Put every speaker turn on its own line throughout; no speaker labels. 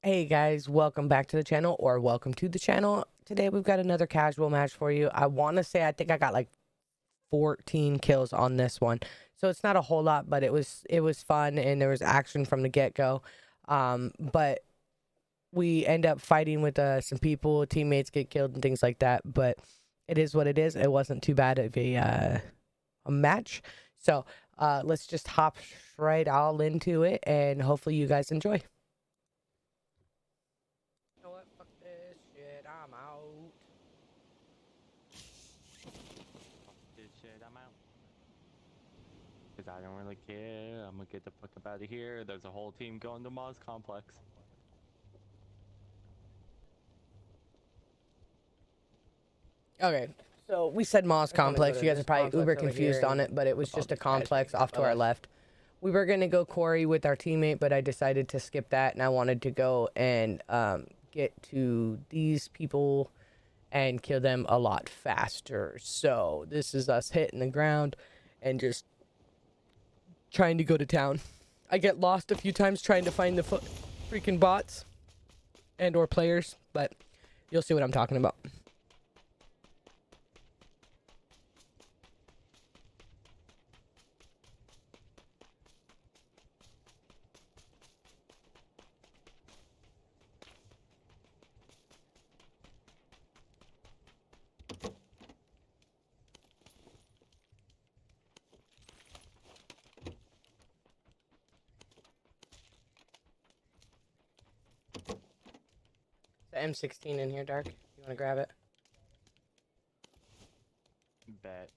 Hey guys, welcome back to the channel, or welcome to the channel. Today we've got another casual match for you. I want to say I think I got like 14 kills on this one. So it's not a whole lot, but it was fun and there was action from the get-go. But we end up fighting with some people, teammates get killed and things like that, but it is what it is. It wasn't too bad of a match. So let's just hop right all into it and hopefully you guys enjoy. Fuck this shit, I'm out.
This shit, I'm out. Cause I don't really care. I'm gonna get the fuck up out of here. There's a whole team going to Maz Complex.
Okay, so we said Moss Complex. You guys are probably uber confused on it, but it was just a complex off to our left. We were going to go quarry with our teammate, but I decided to skip that, and I wanted to go and get to these people and kill them a lot faster. So this is us hitting the ground and just trying to go to town. I get lost a few times trying to find the freaking bots and or players, but you'll see what I'm talking about. The M16 in here, Dark. You want to grab it?
Bet.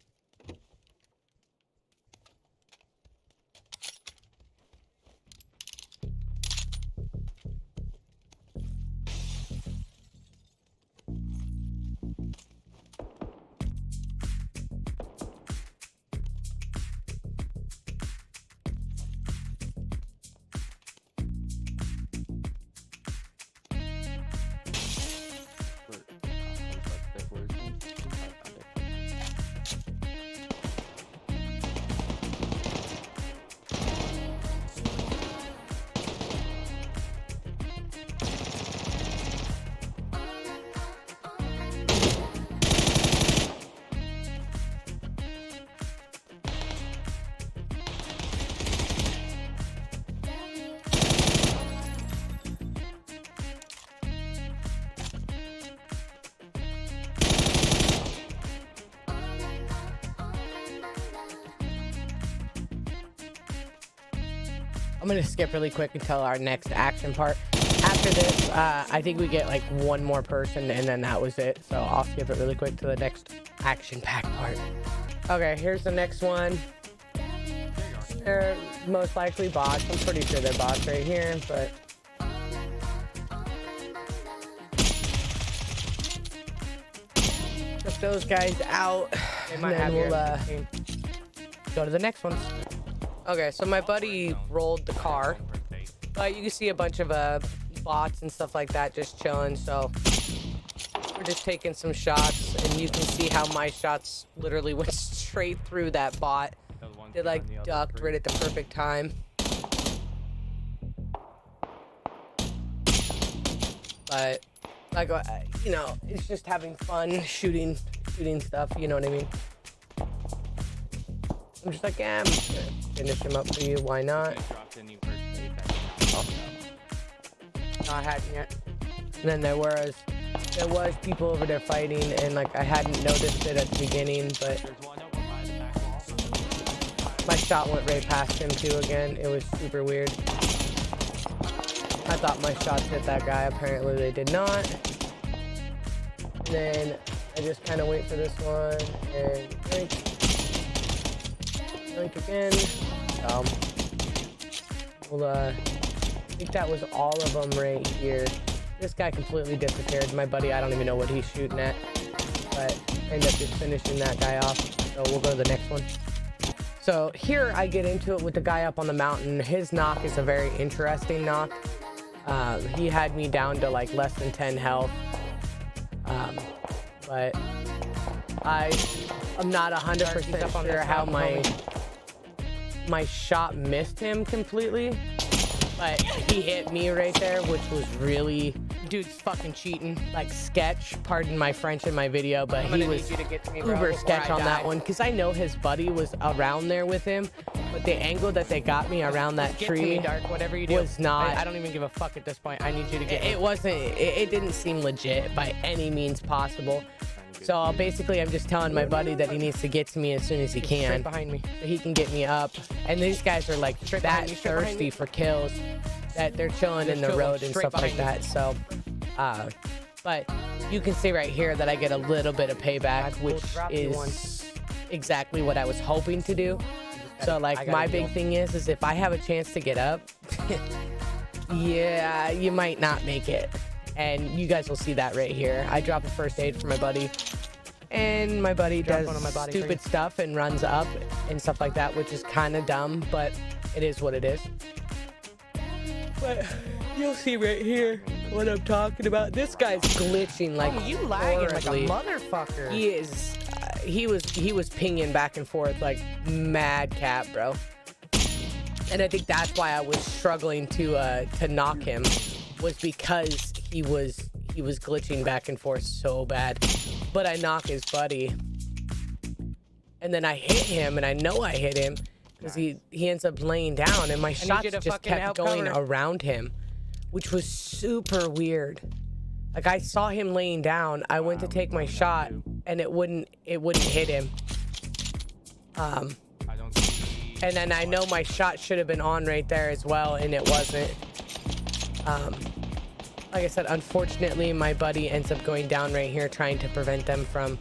I'm going to skip really quick until our next action part. After this, I think we get like one more person and then that was it. So I'll skip it really quick to the next action-packed part. Okay, here's the next one. They're most likely bots. I'm pretty sure they're bots right here, but... Took those guys out. And then we'll go to the next ones. Okay, so my buddy rolled the car, but you can see a bunch of bots and stuff like that just chilling. So we're just taking some shots, and you can see how my shots literally went straight through that bot. They like ducked right at the perfect time. But like you know, it's just having fun shooting stuff. You know what I mean? I'm just like, yeah, I'm just gonna finish him up for you. Why not? No, I hadn't yet. And then there was people over there fighting, and like I hadn't noticed it at the beginning, but my shot went right past him too. Again, it was super weird. I thought my shots hit that guy. Apparently they did not. And then I just kind of wait for this one and drink again. Well, I think that was all of them right here. This guy completely disappeared. My buddy, I don't even know what he's shooting at, but I ended up just finishing that guy off. So we'll go to the next one. So here I get into it with the guy up on the mountain. His knock is a very interesting knock. He had me down to like less than 10 health. But I'm not 100% sure how my shot missed him completely. But he hit me right there, which was really, dude's fucking cheating, like sketch. Pardon my French in my video, but he was uber sketch on that one because I know his buddy was around there with him, but the angle that they got me around that tree
Dark, whatever you do.
was not.
I don't even give a fuck at this point. I need you to get.
It wasn't. It didn't seem legit by any means possible. So basically, I'm just telling my buddy that he needs to get to me as soon as he can.
Straight behind me.
So he can get me up. And these guys are like that thirsty for kills that they're chilling in the road and stuff like that. So, but you can see right here that I get a little bit of payback, which is exactly what I was hoping to do. So like my big thing is if I have a chance to get up, yeah, you might not make it. And you guys will see that right here. I drop a first aid for my buddy. And my buddy does stupid stuff and runs up and stuff like that, which is kind of dumb, but it is what it is. But you'll see right here what I'm talking about. This guy's glitching like
you lagging
horribly.
like a motherfucker.
He is. He was pinging back and forth like madcap, bro. And I think that's why I was struggling to knock him, was because he was glitching back and forth so bad. But I knock his buddy, and then I hit him, and I know I hit him because he ends up laying down, and my shots just kept going around him, which was super weird. Like I saw him laying down, I went to take my shot, and it wouldn't hit him. And then I know my shot should have been on right there as well, and it wasn't. Like I said, unfortunately, my buddy ends up going down right here, trying to prevent them from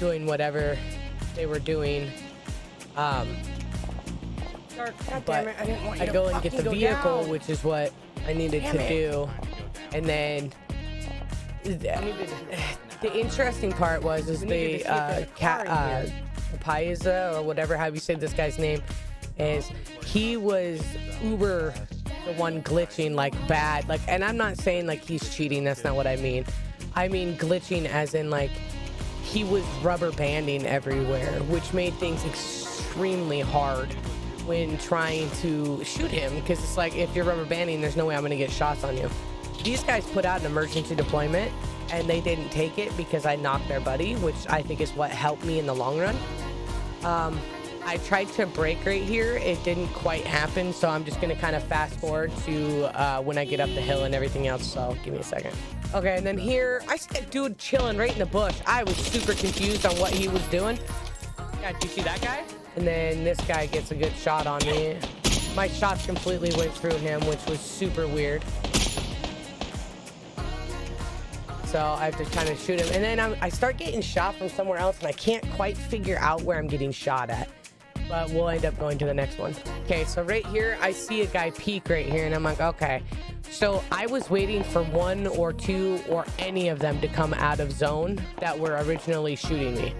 doing whatever they were doing.
God damn it, I didn't want you
I go and get the vehicle,
down.
which is what I needed to do. And then the interesting part was the Paisa or whatever, how you say this guy's name, is he was uber the one glitching like bad, like, and I'm not saying like he's cheating, that's not what I mean. I mean glitching as in like he was rubber banding everywhere, which made things extremely hard when trying to shoot him, because it's like if you're rubber banding, there's no way I'm gonna get shots on you. These guys put out an emergency deployment and they didn't take it because I knocked their buddy, which I think is what helped me in the long run. I tried to brake right here. It didn't quite happen, so I'm just going to kind of fast forward to when I get up the hill and everything else, so give me a second. Okay, and then here, I see that dude chilling right in the bush. I was super confused on what he was doing.
Yeah, did you see that guy?
And then this guy gets a good shot on me. My shots completely went through him, which was super weird. So I have to kind of shoot him. And then I start getting shot from somewhere else, and I can't quite figure out where I'm getting shot at. But we'll end up going to the next one. Okay, so right here, I see a guy peek right here, and I'm like, okay. So I was waiting for one or two or any of them to come out of zone that were originally shooting me.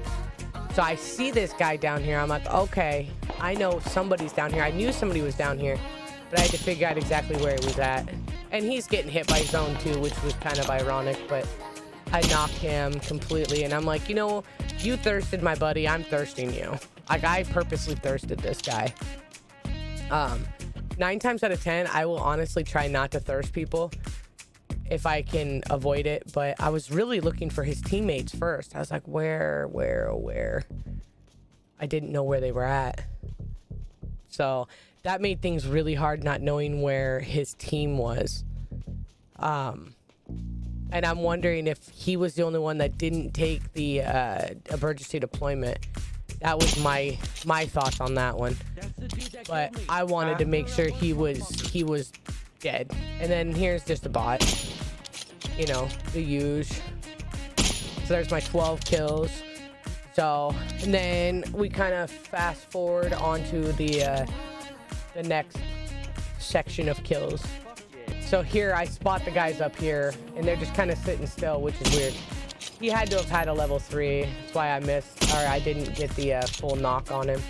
So I see this guy down here. I'm like, okay, I know somebody's down here. I knew somebody was down here, but I had to figure out exactly where he was at. And he's getting hit by zone too, which was kind of ironic, but I knocked him completely. And I'm like, you know, you thirsted my buddy, I'm thirsting you. Like, I purposely thirsted this guy. 9 times out of 10, I will honestly try not to thirst people if I can avoid it. But I was really looking for his teammates first. I was like, where? I didn't know where they were at. So that made things really hard, not knowing where his team was. And I'm wondering if he was the only one that didn't take the emergency deployment. That was my thoughts on that one. But I wanted to make sure he was dead. And then here's just a bot. You know, the huge. So there's my 12 kills. So, and then we kind of fast forward onto the next section of kills. So here I spot the guys up here, and they're just kind of sitting still, which is weird. He had to have had a level 3. That's why I missed, or I didn't get the full knock on him.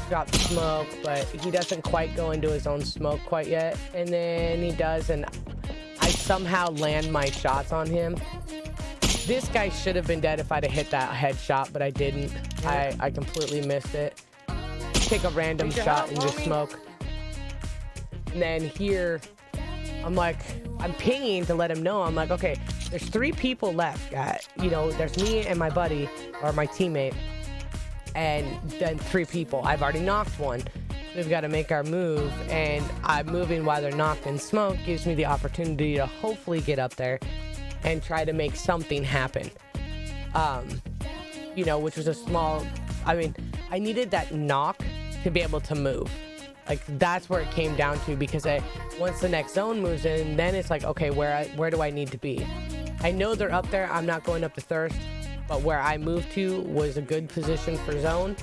Dropped smoke, but he doesn't quite go into his own smoke quite yet. And then he does, and I somehow land my shots on him. This guy should have been dead if I'd have hit that headshot, but I didn't. I completely missed it. Take a random shot and just smoke. And then here, I'm like, I'm pinging to let him know. I'm like, okay, there's 3 people left. You know, there's me and my buddy, or my teammate, and then 3 people. I've already knocked one. We've got to make our move, and I'm moving while they're knocked in smoke. Gives me the opportunity to hopefully get up there and try to make something happen. You know, which was a small, I mean, I needed that knock to be able to move. Like, that's where it came down to, because once the next zone moves in, then it's like, okay, where do I need to be? I know they're up there. I'm not going up to Thirst, but where I moved to was a good position for zone.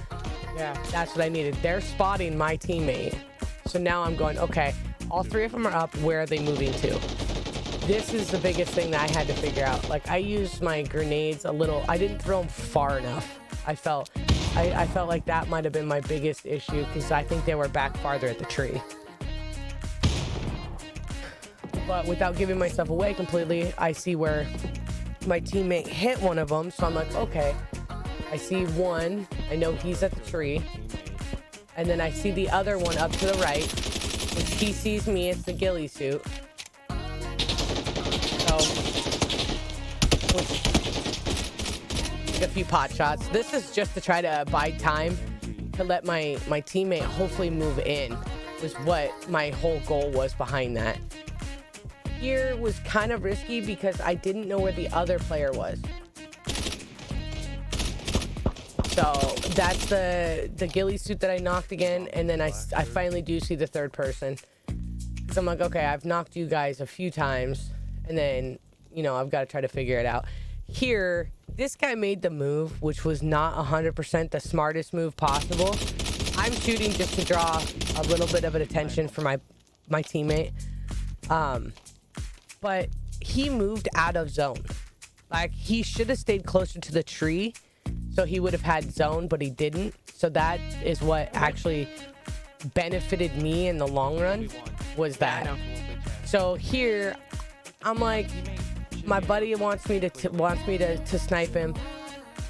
Yeah, that's what I needed. They're spotting my teammate. So now I'm going, okay, all 3 of them are up. Where are they moving to? This is the biggest thing that I had to figure out. Like, I used my grenades a little. I didn't throw them far enough. I felt like that might have been my biggest issue, because I think they were back farther at the tree. But without giving myself away completely, I see where my teammate hit one of them. So I'm like, okay, I see one. I know he's at the tree. And then I see the other one up to the right, which he sees me. It's the ghillie suit. So, take a few pot shots. This is just to try to buy time to let my teammate hopefully move in, was what my whole goal was behind that. Here was kind of risky because I didn't know where the other player was. So that's the ghillie suit that I knocked again, and then I finally do see the 3rd person. So I'm like, okay, I've knocked you guys a few times, and then, you know, I've got to try to figure it out. Here, this guy made the move, which was not 100% the smartest move possible. I'm shooting just to draw a little bit of an attention for my teammate. But he moved out of zone. Like, he should have stayed closer to the tree, so he would have had zone, but he didn't. So that is what actually benefited me in the long run, was that. So here, I'm like, my buddy wants me to snipe him.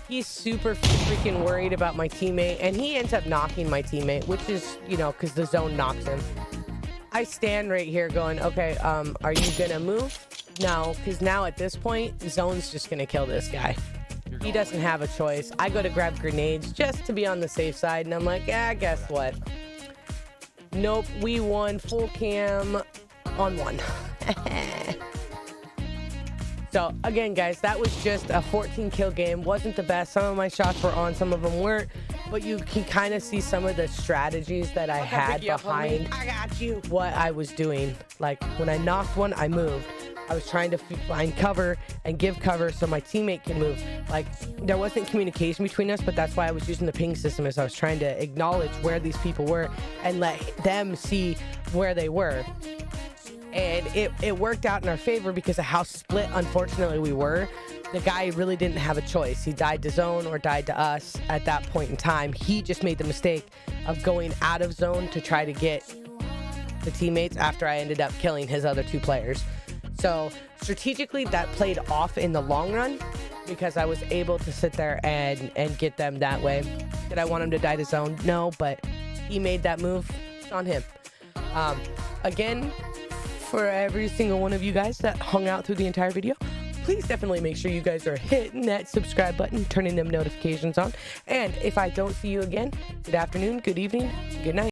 He's super freaking worried about my teammate, and he ends up knocking my teammate, which is, you know, because the zone knocks him. I stand right here going, okay, are you gonna move? No, because now at this point, zone's just gonna kill this guy. He doesn't have a choice. I go to grab grenades just to be on the safe side, and I'm like, yeah, guess what? Nope, we won full cam on 1. So again, guys, that was just a 14 kill game. Wasn't the best. Some of my shots were on, some of them weren't, but you can kind of see some of the strategies that I had behind what I was doing. Like, when I knocked one, I moved. I was trying to find cover and give cover so my teammate can move. Like, there wasn't communication between us, but that's why I was using the ping system, as I was trying to acknowledge where these people were and let them see where they were. And it worked out in our favor because of how split, unfortunately, we were. The guy really didn't have a choice. He died to zone or died to us at that point in time. He just made the mistake of going out of zone to try to get the teammates after I ended up killing his other 2 players. So strategically, that played off in the long run because I was able to sit there and get them that way. Did I want him to die to zone? No, but he made that move. It's on him. Again, for every single one of you guys that hung out through the entire video, please definitely make sure you guys are hitting that subscribe button, turning them notifications on. And if I don't see you again, good afternoon, good evening, good night.